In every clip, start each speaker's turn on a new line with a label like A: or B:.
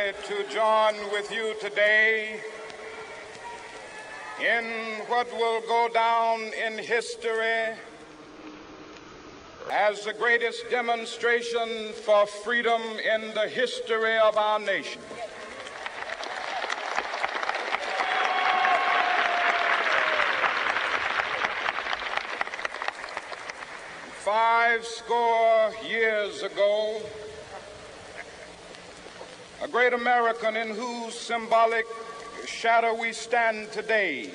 A: happy to join with you today in what will go down in history as the greatest demonstration for freedom in the history of our nation. Five score years ago, a great American in whose symbolic shadow we stand today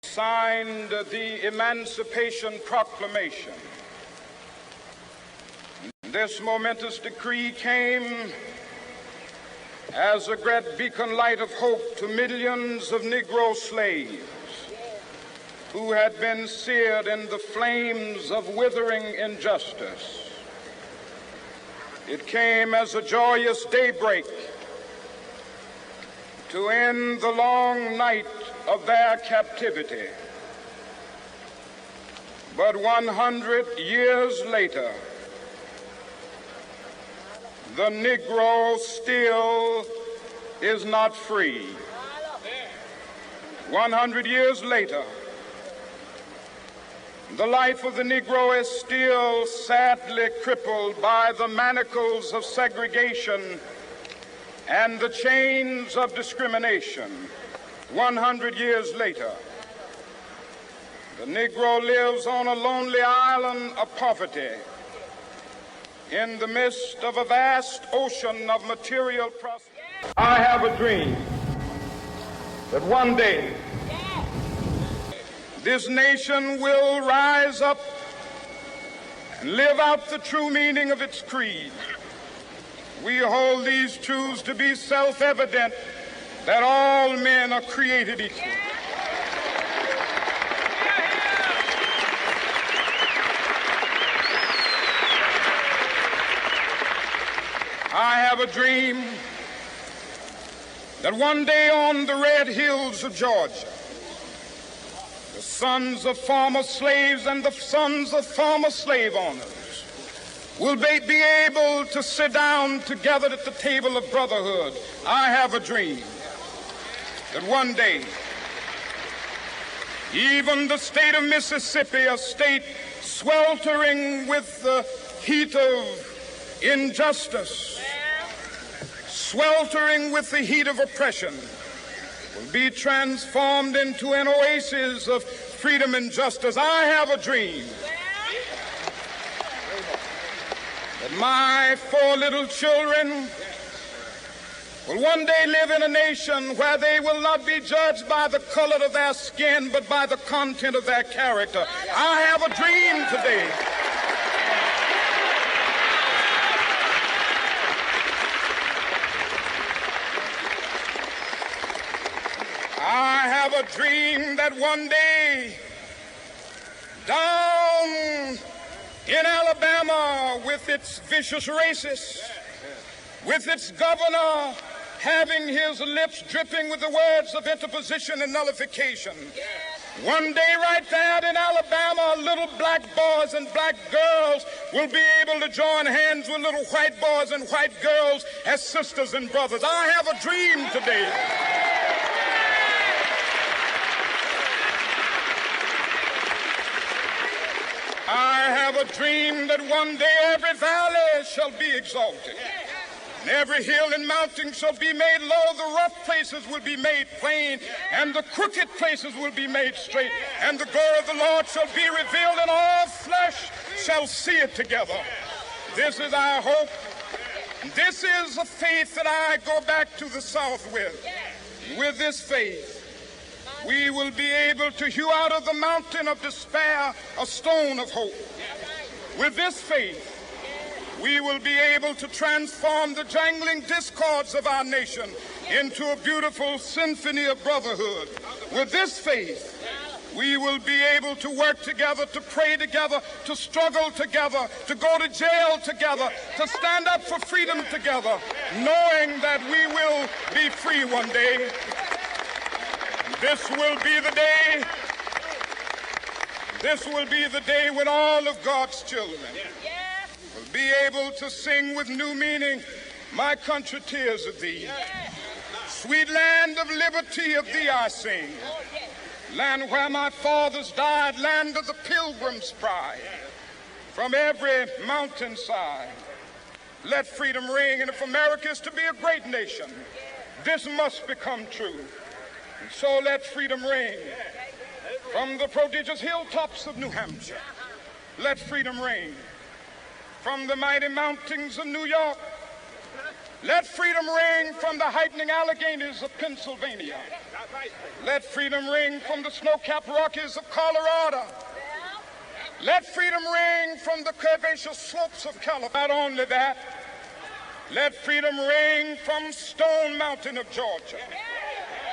A: signed the Emancipation Proclamation. This momentous decree came as a great beacon light of hope to millions of Negro slaves who had been seared in the flames of withering injustice. It came as a joyous daybreak to end the long night of their captivity. But 100 years later, the Negro still is not free. 100 years later, the life of the Negro is still sadly crippled by the manacles of segregation and the chains of discrimination. 100 years later, the Negro lives on a lonely island of poverty in the midst of a vast ocean of material prosperity. I have a dream that one day this nation will rise up and live out the true meaning of its creed. We hold these truths to be self-evident, that all men are created equal. I have a dream that one day on the red hills of Georgia, the sons of former slaves and the sons of former slave owners will be able to sit down together at the table of brotherhood. I have a dream that one day, even the state of Mississippi, a state sweltering with the heat of injustice, sweltering with the heat of oppression, will be transformed into an oasis of freedom and justice. I have a dream that my 4 little children will one day live in a nation where they will not be judged by the color of their skin, but by the content of their character. I have a dream today a dream that one day down in Alabama, with its vicious racists, with its governor having his lips dripping with the words of interposition and nullification, one day right there in Alabama, little black boys and black girls will be able to join hands with little white boys and white girls as sisters and brothers. I have a dream today that one day every valley shall be exalted, and every hill and mountain shall be made low. The rough places will be made plain, and the crooked places will be made straight. And the glory of the Lord shall be revealed, and all flesh shall see it together. This is our hope. This is a faith that I go back to the South with. With this faith, we will be able to hew out of the mountain of despair a stone of hope. With this faith, we will be able to transform the jangling discords of our nation into a beautiful symphony of brotherhood. With this faith, we will be able to work together, to pray together, to struggle together, to go to jail together, to stand up for freedom together, knowing that we will be free one day. This will be the day. This will be the day when all of God's children will be able to sing with new meaning, My country, tears of thee. Sweet land of liberty, of thee I sing. Land where my fathers died, land of the pilgrim's pride. From every mountainside, let freedom ring. And if America is to be a great nation, this must become true. And so let freedom ring. From the prodigious hilltops of New Hampshire, let freedom ring. From the mighty mountains of New York, let freedom ring. From the heightening Alleghenies of Pennsylvania, let freedom ring. From the snow-capped Rockies of Colorado, let freedom ring. From the curvaceous slopes of California. Not only that, let freedom ring from Stone Mountain of Georgia.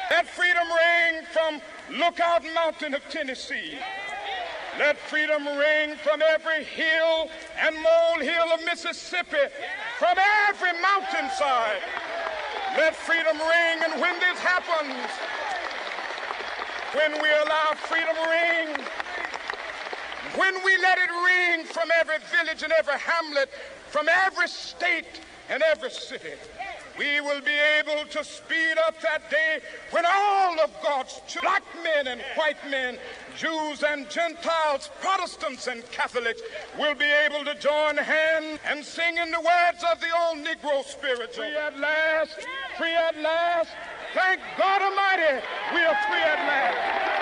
A: Let freedom ring from Lookout Mountain of Tennessee. Let freedom ring from every hill and molehill of Mississippi, from every mountainside. Let freedom ring. And when this happens, when we allow freedom ring, when we let it ring from every village and every hamlet, from every state and every city, we will be able to speed up that day when all of God's children, black men and white men, Jews and Gentiles, Protestants and Catholics, will be able to join hands and sing in the words of the old Negro spiritual. Free at last, free at last. Thank God Almighty, we are free at last.